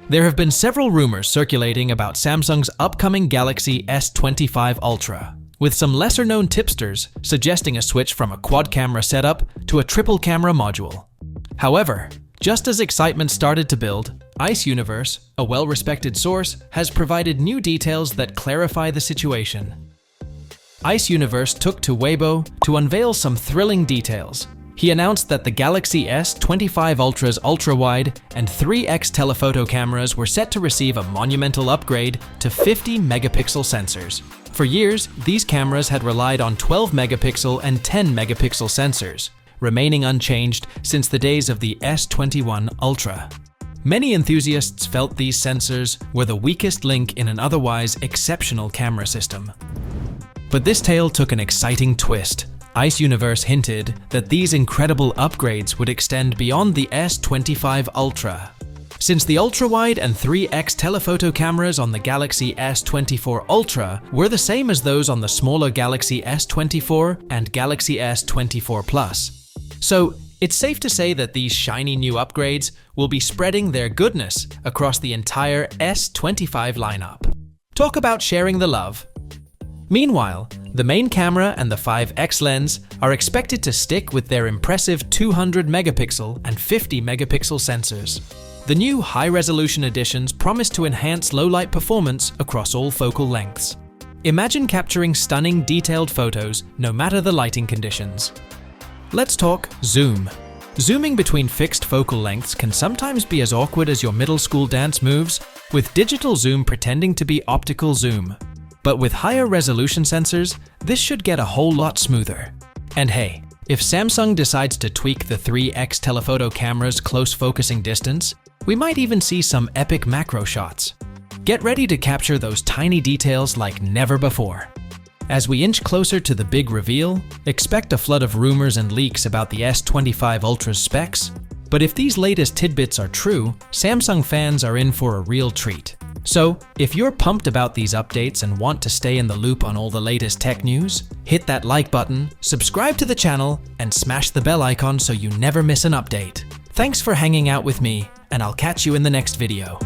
There have been several rumors circulating about Samsung's upcoming Galaxy S25 Ultra, with some lesser-known tipsters suggesting a switch from a quad-camera setup to a triple-camera module. However, just as excitement started to build, Ice Universe, a well-respected source, has provided new details that clarify the situation. Ice Universe took to Weibo to unveil some thrilling details. He announced that the Galaxy S25 Ultra's ultrawide and 3x telephoto cameras were set to receive a monumental upgrade to 50-megapixel sensors. For years, these cameras had relied on 12-megapixel and 10-megapixel sensors, remaining unchanged since the days of the S21 Ultra. Many enthusiasts felt these sensors were the weakest link in an otherwise exceptional camera system. But this tale took an exciting twist. Ice Universe hinted that these incredible upgrades would extend beyond the S25 Ultra. Since the ultrawide and 3x telephoto cameras on the Galaxy S24 Ultra were the same as those on the smaller Galaxy S24 and Galaxy S24 Plus. So, it's safe to say that these shiny new upgrades will be spreading their goodness across the entire S25 lineup. Talk about sharing the love. Meanwhile, the main camera and the 5x lens are expected to stick with their impressive 200-megapixel and 50-megapixel sensors. The new high-resolution editions promise to enhance low-light performance across all focal lengths. Imagine capturing stunning, detailed photos no matter the lighting conditions. Let's talk zoom. Zooming between fixed focal lengths can sometimes be as awkward as your middle school dance moves, with digital zoom pretending to be optical zoom. But with higher resolution sensors, this should get a whole lot smoother. And hey, if Samsung decides to tweak the 3x telephoto camera's close focusing distance, we might even see some epic macro shots. Get ready to capture those tiny details like never before. As we inch closer to the big reveal, expect a flood of rumors and leaks about the S25 Ultra's specs. But if these latest tidbits are true, Samsung fans are in for a real treat. So, if you're pumped about these updates and want to stay in the loop on all the latest tech news, hit that like button, subscribe to the channel, and smash the bell icon so you never miss an update. Thanks for hanging out with me, and I'll catch you in the next video.